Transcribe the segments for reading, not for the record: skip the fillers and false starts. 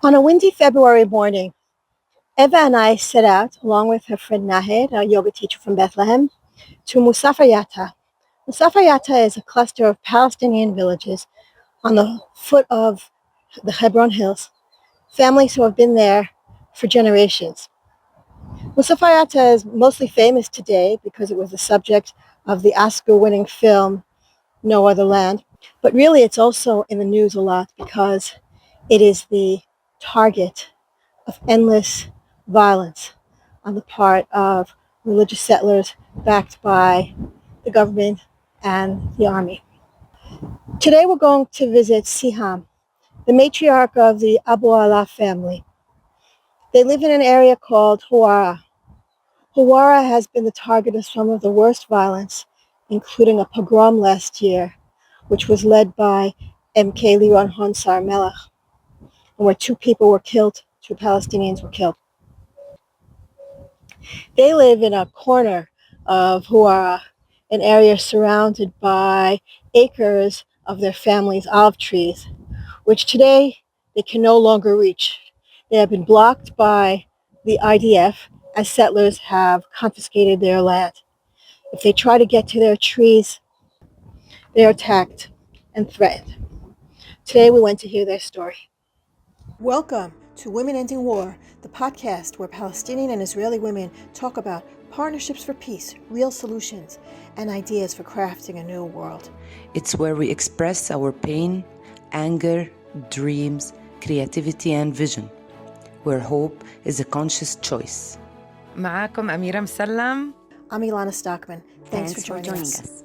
On a windy February morning, Eva and I set out, along with her friend Nahed, a yoga teacher from Bethlehem, to Masafer Yatta. Masafer Yatta is a cluster of Palestinian villages on the foot of the Hebron Hills, families who have been there for generations. Masafer Yatta is mostly famous today because it was the subject of the Oscar-winning film No Other Land, but really it's also in the news a lot because it is the target of endless violence on the part of religious settlers backed by the government and the army. Today we're going to visit Siham, the matriarch of the Abu Allah family. They live in an area called Huwara. Huwara has been the target of some of the worst violence, including a pogrom last year, which was led by MK Liron Honsar Melech, where two Palestinians were killed. They live in a corner of Huwara, an area surrounded by acres of their family's olive trees, which today they can no longer reach. They have been blocked by the IDF as settlers have confiscated their land. If they try to get to their trees, they are attacked and threatened. Today we went to hear their story. Welcome to Women Ending War, the podcast where Palestinian and Israeli women talk about partnerships for peace, real solutions, and ideas for crafting a new world. It's where we express our pain, anger, dreams, creativity, and vision, where hope is a conscious choice. معاكم أميرة مسلم. I'm Elana Stockman. Thanks for joining us.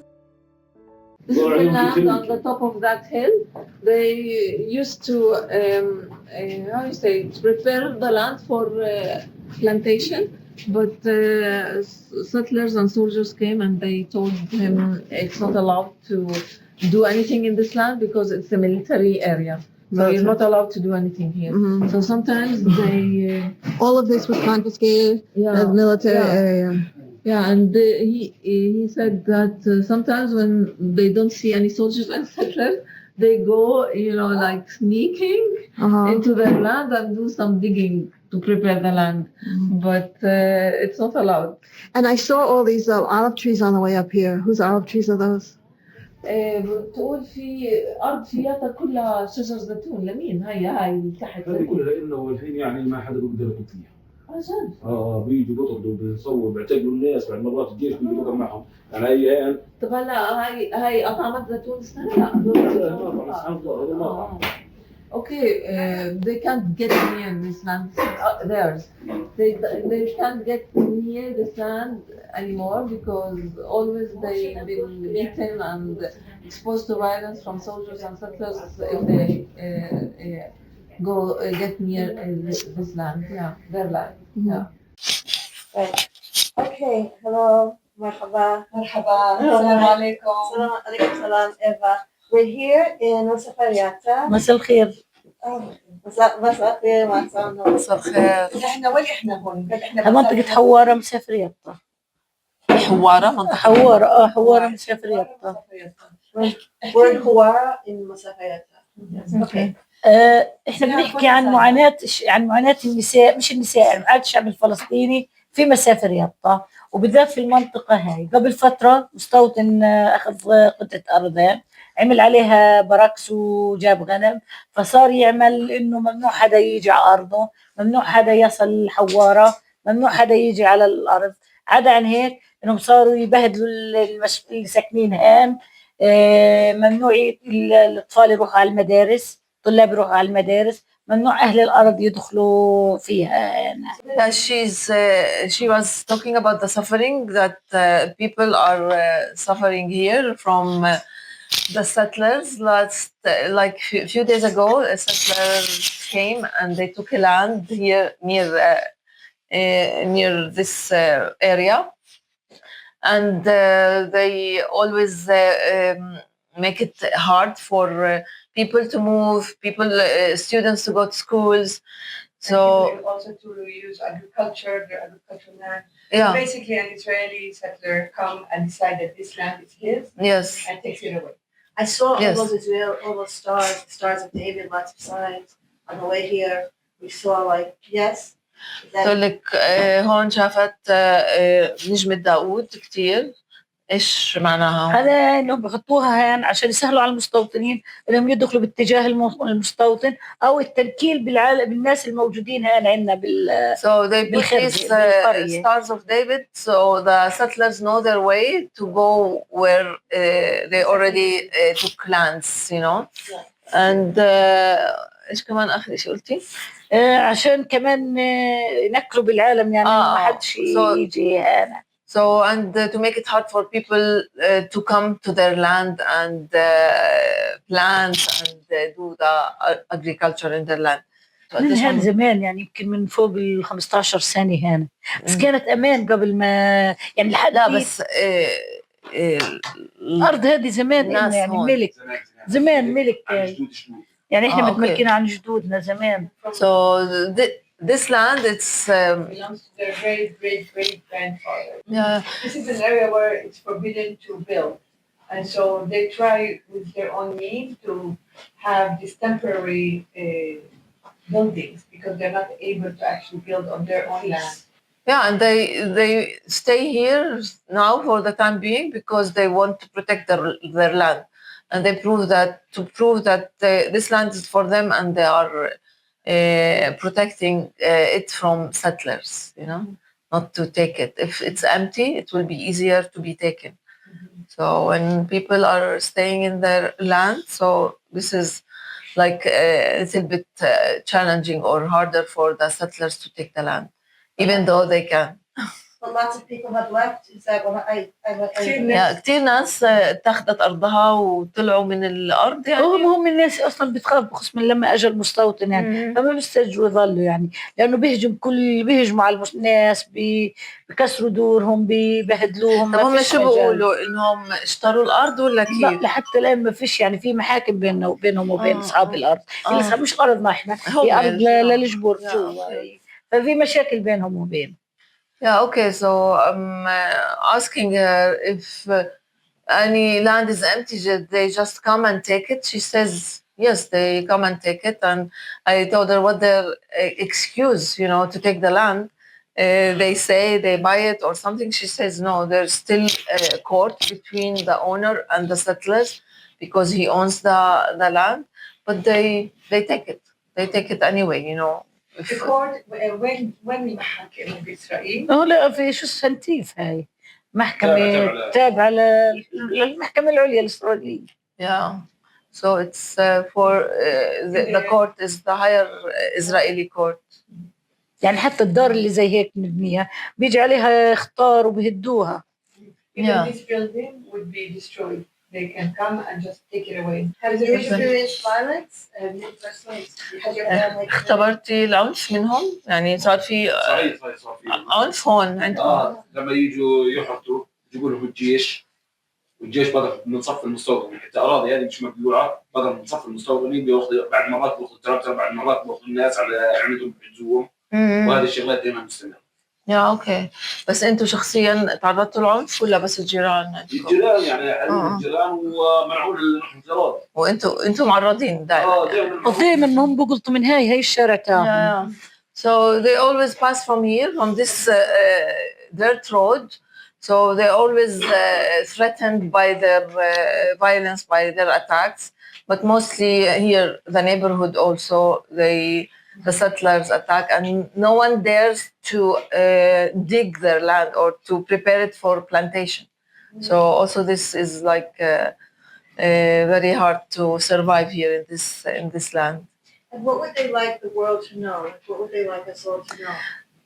This is the land on the top of that hill. They used to, prepare the land for plantation, but settlers and soldiers came and they told him it's not allowed to do anything in this land because it's a military area. So you're not allowed to do anything here. Mm-hmm. So sometimes they... all of this was confiscated as military area. Yeah, and he said that sometimes when they don't see any soldiers and settlers, they go, like sneaking into their land and do some digging to prepare the land. Mm-hmm. But it's not allowed. And I saw all these olive trees on the way up here. Whose olive trees are those? بتقول في أرض فياتا كلها شجر زيتون لمين هاي تحت هذه كلها لأنه الحين يعني ما حدا بيقدر يطب فيها. عشان بيجوا بيطردوا بنصور بيعتقلوا الناس بعد مرات الجيش بيجي بيقعد معهم يعني هي طب هلا هاي أطعمة زيتون السنة لا Okay, they can't get near this land. Theirs. They can't get near this land anymore because always they've been beaten and exposed to violence from soldiers and settlers if they get near this land. Yeah, their land. Mm-hmm. Yeah. Right. Okay. Hello. Marhaba. Assalamu alaikum. Assalamu alaikum. Salam, Eva. We're here in Masafer Yatta. مساء الخير. مساء الخير. مساء الخير. احنا وين احنا هون؟ منطقة حوارة مسافر يطا. حوارة منطقة حوارة مسافر يطا. We're in Huwara in Masafer Yatta. Okay. احنا بنحكي عن معاناة النساء، مش النساء، معاناة الشعب الفلسطيني في مسافر يطا، وبالذات في المنطقة هاي. قبل فترة مستوطن أخذ قطعة أرض، عمل عليها براكس وجاب غنم، فصار يعمل إنه ممنوع حدا يجي على أرضه، ممنوع حدا يصل الحوارة، ممنوع حدا يجي على الأرض. عدا عن هيك إنهم صاروا يبهدلوا اللي ساكنين هان. ممنوع الأطفال يروحوا على المدارس، طلاب يروحوا على المدارس، ممنوع أهل الأرض يدخلوا فيها. She was talking about the suffering that people are suffering here from the settlers. Like a few days ago, a settler came and they took a land here near this area, and they always make it hard for people to move, students to go to schools. So also to use their agricultural land. Yeah. Basically, an Israeli settler come and decide that this land is his. Yes. And takes it away. I saw all those stars of David, lots of signs on the way here. we saw like, yes. تقول لك هون شافت نجمة داوود كتير. ايش معناها؟ هذا انهم بحطوها هان عشان يسهلوا على المستوطنين انهم يدخلوا باتجاه المستوطن او التنكيل بالناس الموجودين هان عندنا So they put these stars of David so the settlers know their way to go where they already took lands, you know. And ايش كمان اخر شيء قلتي؟ عشان كمان ينكلوا بالعالم يعني ما حدش يجي هنا. So and to make it hard for people to come to their land and plant and do the agriculture in their land. من هان زمان يعني يمكن من فوق ال 15 سنة هنا بس كانت أمان قبل ما يعني لا بس الأرض هذه زمان يعني ملك زمان ملك يعني إحنا متملكين عن جدودنا زمان. So this land it's belongs to their great grandfather. Yeah. This is an area where it's forbidden to build, and so they try with their own means to have these temporary buildings because they're not able to actually build on their own land. Yeah, and they stay here now for the time being because they want to protect their land, and they prove that this land is for them and they are protecting it from settlers, you know, not to take it. If it's empty, it will be easier to be taken. So when people are staying in their land, so this is like a little bit challenging or harder for the settlers to take the land, even though they can. But lots of people have left. Is that what كتير ناس اتخذت أرضها وطلعوا من الأرض يعني. هم الناس أصلا بتخاف بخصم من لما أجى المستوطن يعني فما بيستجوا يظلوا يعني لأنه بيهجموا على الناس بكسروا دورهم بيبهدلوهم. طب هم شو بيقولوا إنهم اشتروا الأرض ولا كيف؟ لا لحتى الآن ما فيش يعني في محاكم بينهم وبين أصحاب الأرض. لسه مش أرضنا إحنا هي أرض للجبور جوا ففي مشاكل بينهم وبين. Yeah, okay, so I'm asking her if any land is empty, they just come and take it. She says, yes, they come and take it. And I told her what their excuse, you know, to take the land. They say they buy it or something. She says, no, there's still a court between the owner and the settlers because he owns the land. But they take it. They take it anyway, you know. The court when المحاكم بإسرائيل؟ لا في شو سنتيف هاي محكمة تابعة للمحكمة العليا الإسرائيلية. Yeah, so it's for the court is the higher Israeli court. يعني حتى الدار اللي زي هيك مبنية بيجي عليها اخطار وبهدوها. Even this building would be destroyed. They can come and just take it away. Have you experienced violence? اختبرتي العنف منهم؟ يعني صار في عنف هون عندهم؟ لما يجوا يحرطوا يجيبوا لهم الجيش والجيش بدل من صف المستوطنين حتى اراضي هذه مش مبلوعه بدل من صف المستوطنين بياخذوا بعد مرات بياخذوا ترابتر بعد مرات بياخذوا الناس على عندهم بيحجزوهم وهذه الشغلات دائما مستمره. يا اوكي بس انتم شخصيا تعرضتوا للعنف ولا بس الجيران؟ الجيران يعني الجيران ومنعوا الانفجارات وانتم معرضين دائما. دائما هم بيقلطوا من هاي الشارع تاعهم. So they always pass from here from this dirt road. So they're always threatened by their violence, by their attacks. But mostly here, the neighborhood also, the settlers attack, and no one dares to dig their land or to prepare it for plantation. So also this is like very hard to survive here in this land. And what would they like the world to know? What would they like us all to know?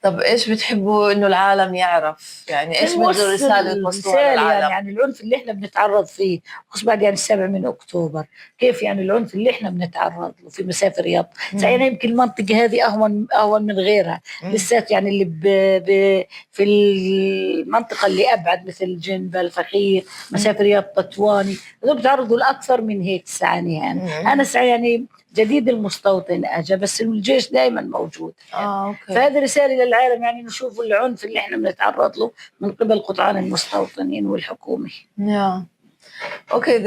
طب ايش بتحبوا انه العالم يعرف؟ يعني ايش بدهم رساله توصلوها للعالم؟ يعني العنف اللي احنا بنتعرض فيه خصوصا بعد يعني 7 من اكتوبر كيف يعني العنف اللي احنا بنتعرض له في مسافر يطا يعني يمكن المنطقه هذه اهون من غيرها لسات يعني اللي في المنطقه اللي ابعد مثل جنبه الفخير مسافر يطا التواني هذول بتعرضوا لاكثر من هيك ساعه يعني انا ساعه يعني جديد المستوطن اجى بس الجيش دائما موجود. اوكي. فهذه رساله للعالم يعني نشوفوا العنف اللي احنا بنتعرض له من قبل قطعان المستوطنين والحكومه. Okay,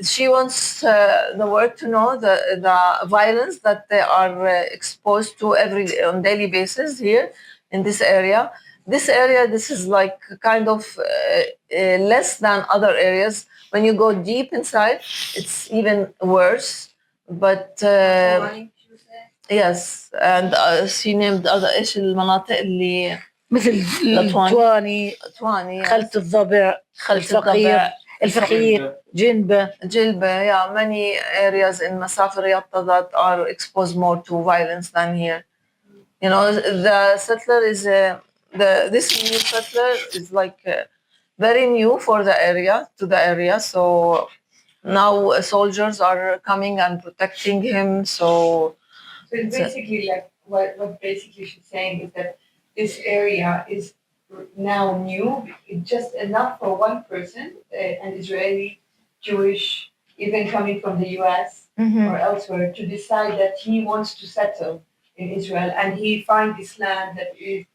she wants the world to know the violence that they are exposed to on daily basis here in this area. This is like kind of less than other areas. When you go deep inside, it's even worse. But yes, and she named other ايش المناطق اللي مثل التواني خلة الضبع الفقير جنبة yeah, many areas in Masafer Yatta that are exposed more to violence than here. You know, the settler is this new settler is like very new for the area, so now soldiers are coming and protecting him. So it's basically like what basically she's saying is that this area is now new, just enough for one person, an Israeli, Jewish, even coming from the US or elsewhere, to decide that he wants to settle in Israel and he find this land that is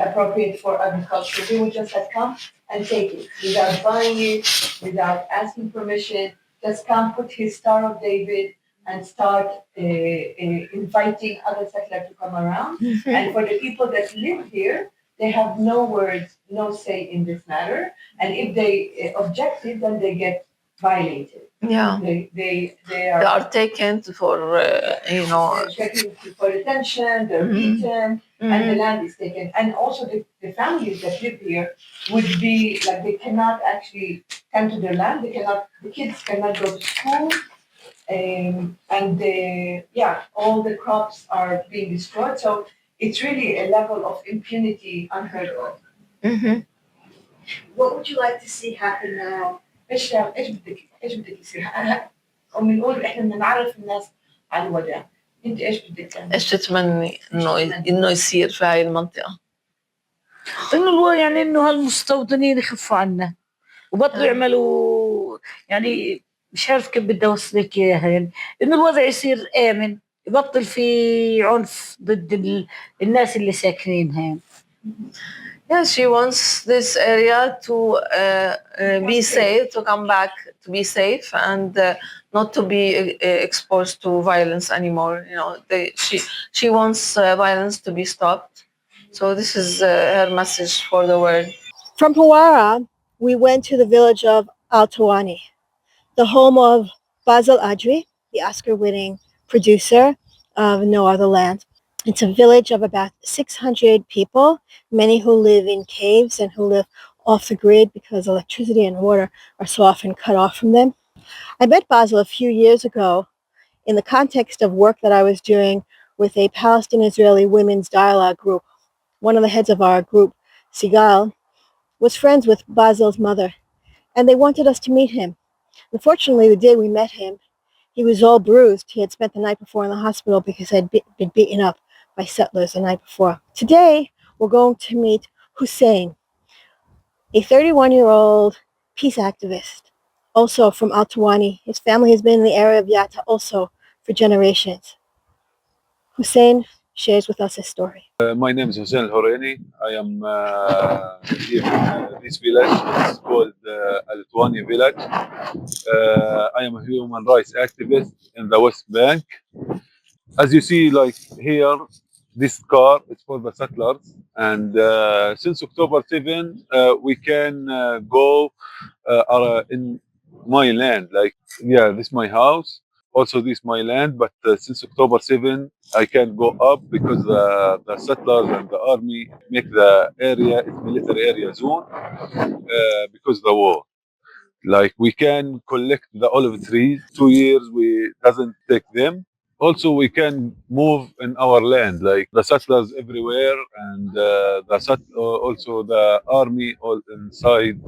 appropriate for agriculture. He would just have come and take it without buying it, without asking permission, just come put his Star of David and start inviting other settlers to come around. And for the people that live here, they have no words, no say in this matter. And if they object it, then they get violated. Yeah, they are taken for they're taken for detention, they're beaten, and the land is taken. And also the families that live here would be like they cannot actually come to their land. The kids cannot go to school. And all the crops are being destroyed. So it's really a level of impunity unheard of. What would you like to see happen now? ايش بدك يصير؟ وبنقول احنا بدنا نعرف الناس على الوضع. انت ايش بدك تعمل؟ ايش تتمني انه يصير في هاي المنطقة؟ انه هالمستوطنين يخفوا عنا وبطلوا يعملوا يعني مش عارف كيف بدي اوصلك اياها يعني انه الوضع يصير امن يبطل في عنف ضد الناس اللي ساكنين هين. Yeah, she wants this area to be safe, to come back to be safe, and not to be exposed to violence anymore. You know, she wants violence to be stopped. So this is her message for the world. From Huwara, we went to the village of Al-Tuwani, the home of Basil Adri, the Oscar-winning producer of No Other Land. It's a village of about 600 people, many who live in caves and who live off the grid because electricity and water are so often cut off from them. I met Basil a few years ago in the context of work that I was doing with a Palestinian-Israeli women's dialogue group. One of the heads of our group, Sigal, was friends with Basil's mother, and they wanted us to meet him. Unfortunately, the day we met him, he was all bruised. He had spent the night before in the hospital because he had been beaten up by settlers the night before. Today, we're going to meet Hussein, a 31-year-old peace activist, also from Al-Tuwani. His family has been in the area of Yatta also for generations. Hussein shares with us his story. My name is Hussein Al-Huraini. I am here in this village. It's called Al-Tuwani village. I am a human rights activist in the West Bank. As you see, like here, this car is for the settlers. And since October 7, we can go in my land. Like, yeah, this is my house. Also, this is my land. But since October 7, I can't go up because the settlers and the army make the area military area zone because of the war. Like, we can collect the olive trees. 2 years we doesn't take them. Also, we can move in our land, like the settlers everywhere, and also the army all inside.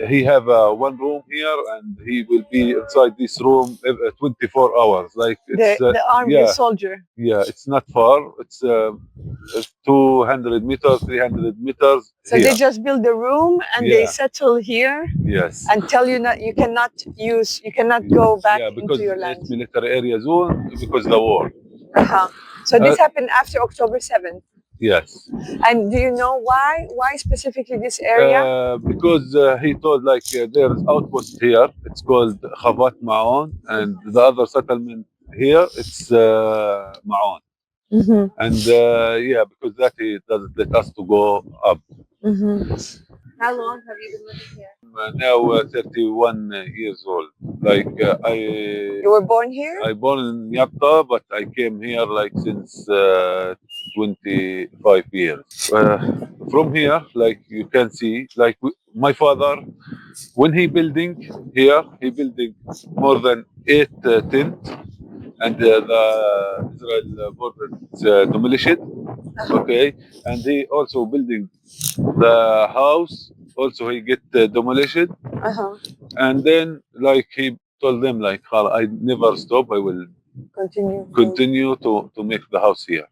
He have one room here, and he will be inside this room 24 hours. Like it's the army soldier. Yeah, it's not far. It's 200 meters, 300 meters. So here. they just build a room and they settle here. Yes. And tell you that you cannot go back into your land. It's military area zone because the war. So this happened after October 7th. Yes. And do you know why? Why specifically this area? Because he told there's outpost here. It's called Khabat Ma'on, and the other settlement here it's Ma'on. And because that he doesn't let us to go up. How long have you been living here? Now 31 years old. You were born here? I born in Yatta, but I came here since 25 years. From here, you can see, my father, when he building here, he building more than 8 tents, and the Israel border is demolished. Okay, and he also building the house. Also, he get demolished, and then he told them I never stop. I will continue to make the house here,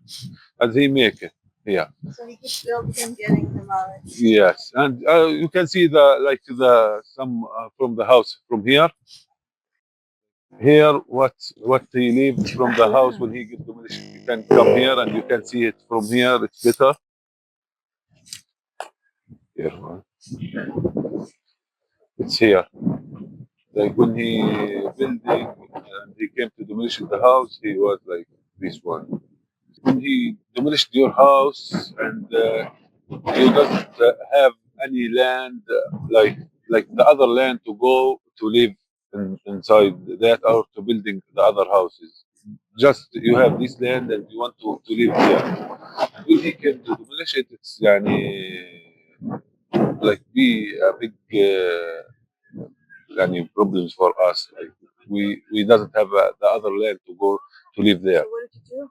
and he make it here. So he keeps building, getting demolished. Yes, and you can see some from the house from here. Here, what he lived from the house when he get demolished. You can come here and you can see it from here. It's better. Here, it's here. Like when he building and he came to demolish the house, he was like this one. When he demolished your house and you doesn't have any land like the other land to go to live inside that or to building the other houses. Just you have this land and you want to live there. When he came to demolish it, it's be a big problems for us. We doesn't have the other land to go to live there. So what did you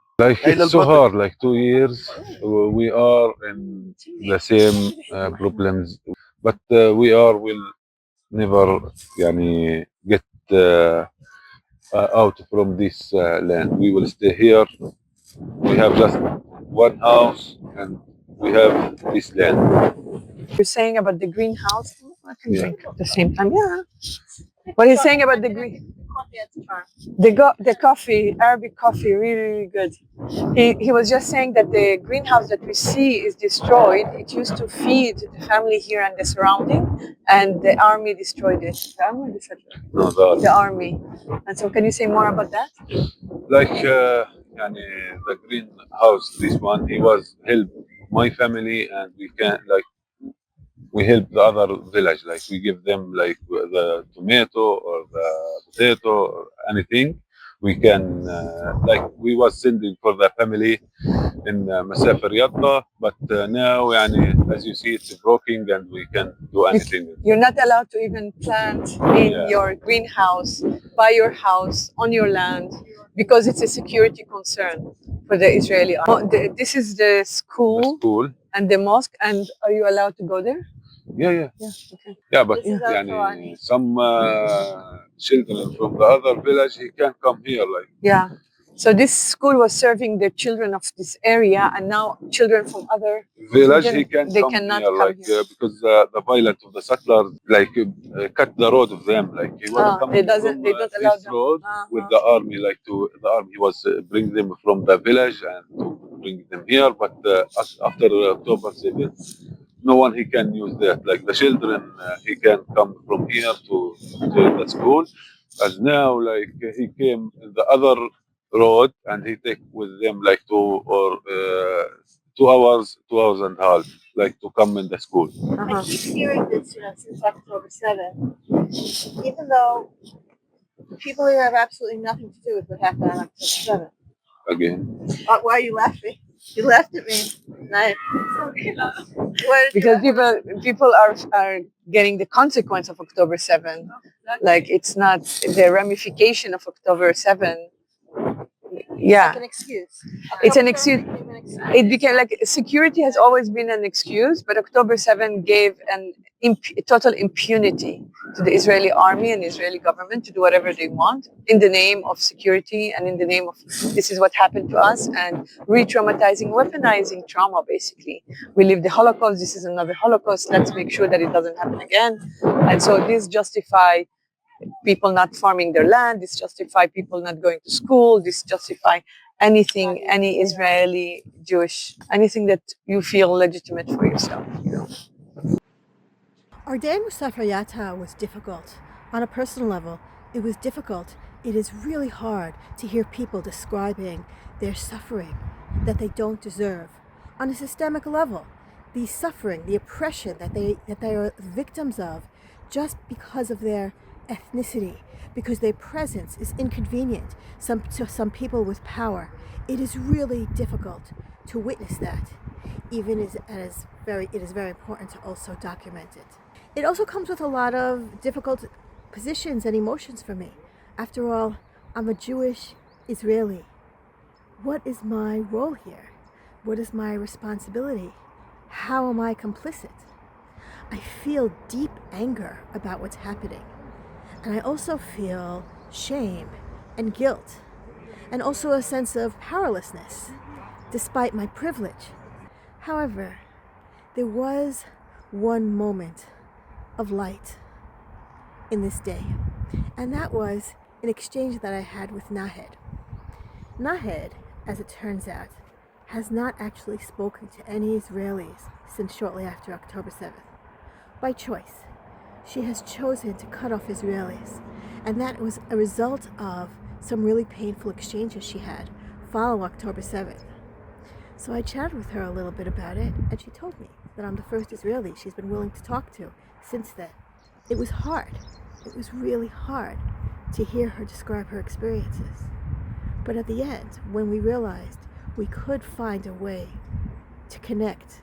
do? It's so hard. 2 years we are in the same problems, but will never get out from this land. We will stay here. We have just one house and we have this land. You're saying about the greenhouse? I can drink at the same time. Yeah. What are you saying about the green? The coffee, Arabic coffee, really, really good. He was just saying that the greenhouse that we see is destroyed. It used to feed the family here and the surrounding, and the army destroyed it. The army or the settler? No, the army. And so, can you say more about that? The greenhouse, this one, he was help my family, and we help the other village. We give them the tomato or the potato or anything. We can we was sending for the family in Masafer Yatta, but now as you see it's broken and we can't do anything. You're not allowed to even plant in your greenhouse, by your house, on your land, because it's a security concern for the Israeli army. This is the school and the mosque, and are you allowed to go there? Yeah. Okay. Yeah, but some children from the other village, he can't come here. Yeah. So this school was serving the children of this area, and now children from other village they cannot come here because the violence of the settlers cut the road of them. He was coming they don't allow this road with the army. The army was bring them from the village and to bring them here. But after October 7th, no one he can use that. The children, he can come from here to the school. As now, he came in the other road and he take with them 2 hours, 2 hours and a half, to come in the school. I keep hearing this, since October 7th, even though people here have absolutely nothing to do with what happened on October 7th. Again. Why are you laughing? You laughed at me. Nice. Because people are getting the consequence of October 7th. It's not the ramification of October 7th. Yeah. It's like an excuse. It's an excuse. It became security has always been an excuse, but October 7th gave total impunity to the Israeli army and Israeli government to do whatever they want in the name of security and in the name of this is what happened to us, and re-traumatizing, weaponizing trauma, basically. We lived the Holocaust, this is another Holocaust, let's make sure that it doesn't happen again. And so this justify people not farming their land, this justify people not going to school, this justify, anything, any Israeli, Jewish, anything that you feel legitimate for yourself, you know. Our day in Masafer Yatta was difficult. On a personal level, it was difficult. It is really hard to hear people describing their suffering that they don't deserve. On a systemic level, the suffering, the oppression that they are victims of just because of their ethnicity, because their presence is inconvenient to some people with power. It is really difficult to witness that. Even it is very important to also document it. It also comes with a lot of difficult positions and emotions for me. After all, I'm a Jewish Israeli. What is my role here? What is my responsibility? How am I complicit? I feel deep anger about what's happening. And I also feel shame and guilt, and also a sense of powerlessness, despite my privilege. However, there was one moment of light in this day, and that was an exchange that I had with Nahed. Nahed, as it turns out, has not actually spoken to any Israelis since shortly after October 7th. By choice, she has chosen to cut off Israelis, and that was a result of some really painful exchanges she had following October 7th. So I chatted with her a little bit about it, and she told me that I'm the first Israeli she's been willing to talk to since then. It was hard. It was really hard to hear her describe her experiences. But at the end, when we realized we could find a way to connect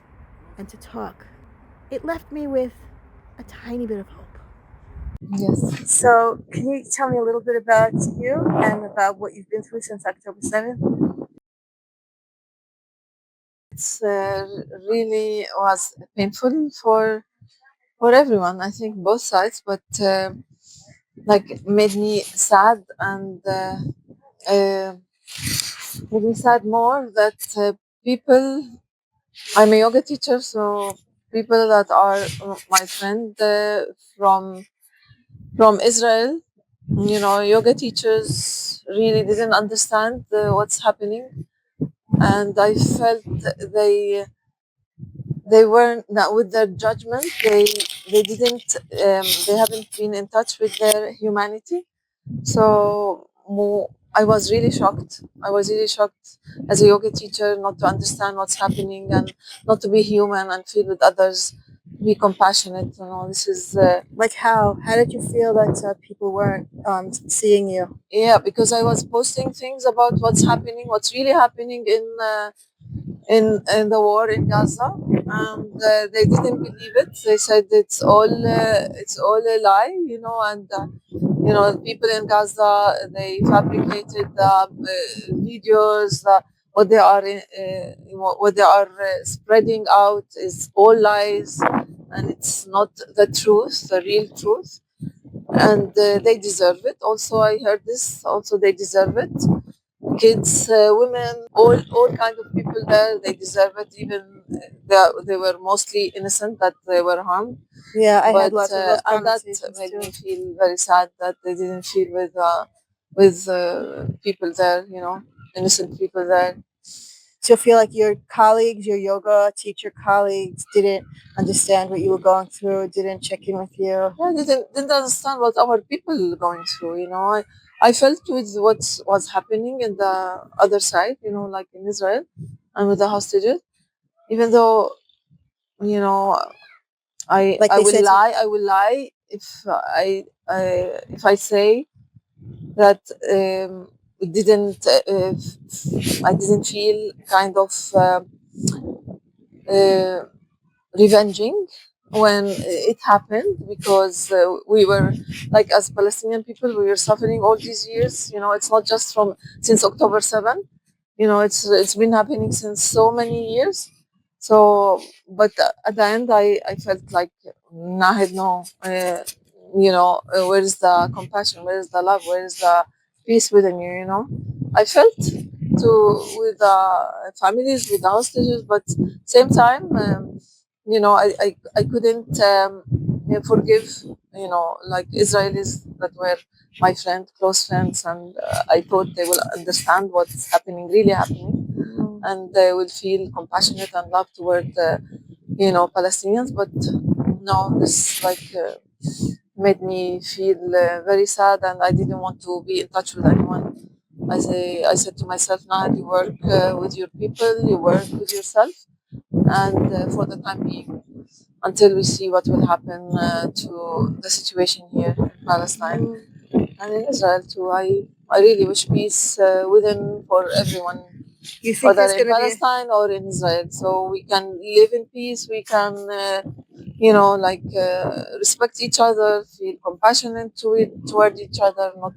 and to talk, it left me with a tiny bit of hope. Yes. So, can you tell me a little bit about you and about what you've been through since October 7th? It's really was painful for everyone. I think both sides, but like made me sad and made me sad more that people. I'm a yoga teacher, so people that are my friend from Israel, you know, yoga teachers really didn't understand what's happening, and I felt they weren't not with their judgment. They didn't they haven't been in touch with their humanity. So I was really shocked. I was really shocked as a yoga teacher not to understand what's happening and not to be human and feel with others, be compassionate. You know, this is Like how? How did you feel that people weren't seeing you? yeah, because I was posting things about what's happening, what's really happening in the war in Gaza, and they didn't believe it. They said it's all a lie, you know, and you know, people in Gaza, they fabricated videos. What they are spreading out is all lies, and it's not the truth, the real truth. And they deserve it. Also, I heard this. Also, they deserve it. Kids, women, all kind of people there. They deserve it. Even they were mostly innocent that they were harmed. Yeah, I But had lots of those and that conversations made too. me feel very sad that they didn't feel with people there, you know, innocent people there. So you feel like your colleagues, your yoga teacher colleagues, didn't understand what you were going through, didn't check in with you? Yeah, didn't understand what our people going through, you know. I felt with what was happening in the other side, you know, like in Israel and with the hostages. Even though, you know, Like I they will said, lie. I will lie if I say that it didn't. I didn't feel kind of revenging when it happened, because we were like, as Palestinian people, we were suffering all these years. You know, it's not just from since October 7. You know, it's been happening since so many years. So, but at the end, I felt like Nahed, no, you know, where is the compassion? Where is the love? Where is the peace within you? You know, I felt with the families, with the hostages, but same time, you know, I couldn't forgive, you know, like Israelis that were my close friends, and I thought they will understand what's happening, really happening, and they will feel compassionate and love toward, Palestinians. But no, this made me feel very sad, and I didn't want to be in touch with anyone. I said to myself, now you work with your people, you work with yourself, and for the time being, until we see what will happen to the situation here in Palestine and in Israel too. I really wish peace within for everyone, You think whether there's in going to be Palestine or in Israel, so we can live in peace. We can, respect each other, feel compassionate toward each other, not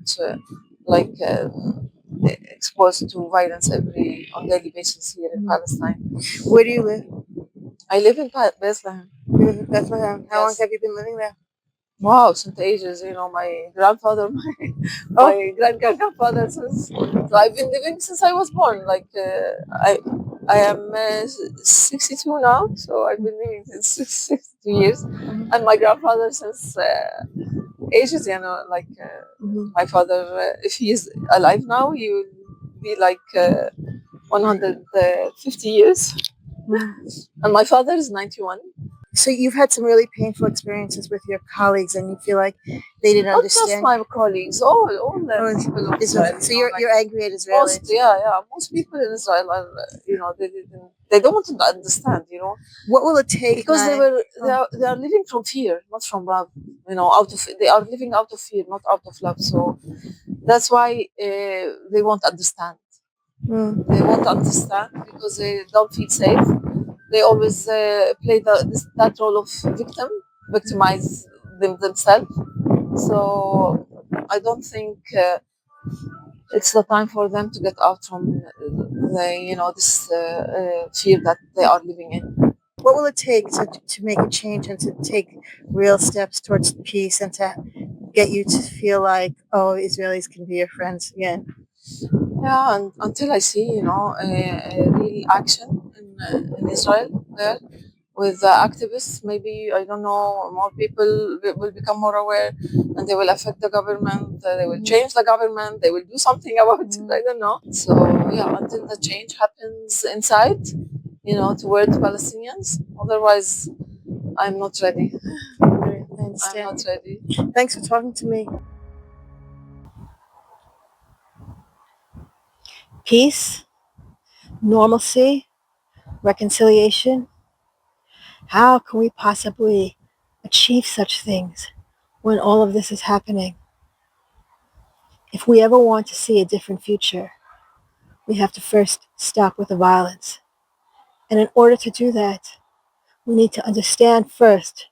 exposed to violence on daily basis here in Palestine. Where do you live? I live in Bethlehem. You live in Bethlehem. How long Yes. have you been living there? Wow, since ages, my grandfather, my grandfather, since, so I've been living since I was born. I am 62 now, so I've been living since 62 years, and my grandfather since ages. My father, if he is alive now, he will be 150 years, and my father is 91. So you've had some really painful experiences with your colleagues, and you feel like they didn't Not just understand. my colleagues, all the Oh, people of Israel. Israel. So you're angry at Israelis. Most people in Israel are, they don't want to understand, What will it take? because they are living from fear, not from love. They are living out of fear, not out of love. So that's why they won't understand. They won't understand because they don't feel safe. They always play that role of victimize themselves. So I don't think it's the time for them to get out from this fear that they are living in. What will it take to make a change and to take real steps towards peace and to get you to feel like, oh, Israelis can be your friends again? Yeah, and until I see, a real action in Israel there with activists, maybe, I don't know, more people will become more aware, and they will affect the government. They will change the government. They will do something about it. I don't know. So yeah, until the change happens inside, towards Palestinians. Otherwise, I'm not ready. I I'm understand. not ready. Thanks for talking to me. Peace, normalcy, reconciliation. How can we possibly achieve such things when all of this is happening? If we ever want to see a different future, we have to first stop with the violence. And in order to do that, we need to understand first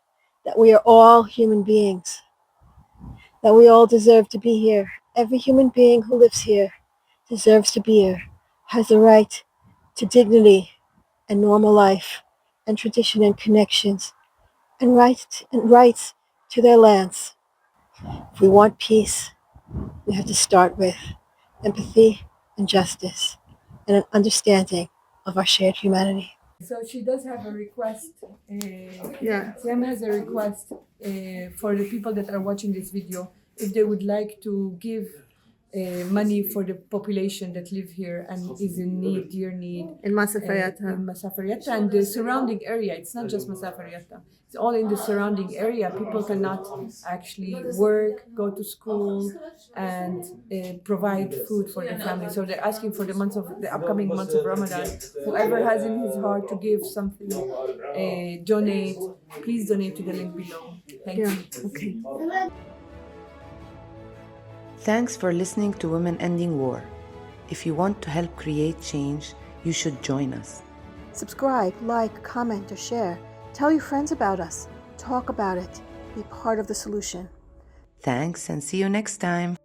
that we are all human beings, that we all deserve to be here. Every human being who lives here deserves to be here, has the right to dignity and normal life and tradition and connections and rights to their lands. If we want peace, we have to start with empathy and justice and an understanding of our shared humanity. So she does have a request. Yeah. Sam has a request for the people that are watching this video if they would like to give money for the population that live here and is in need, dear need. In Masafer Yatta. In Masafer Yatta and the surrounding area. It's not just Masafer Yatta. It's all in the surrounding area. People cannot actually work, go to school, and provide food for their family. So they're asking for the upcoming months of Ramadan. Whoever has in his heart to give something, donate. Please donate to the link below. Thank you. Okay. Thanks for listening to Women Ending War. If you want to help create change, you should join us. Subscribe, like, comment, or share. Tell your friends about us. Talk about it. Be part of the solution. Thanks and see you next time.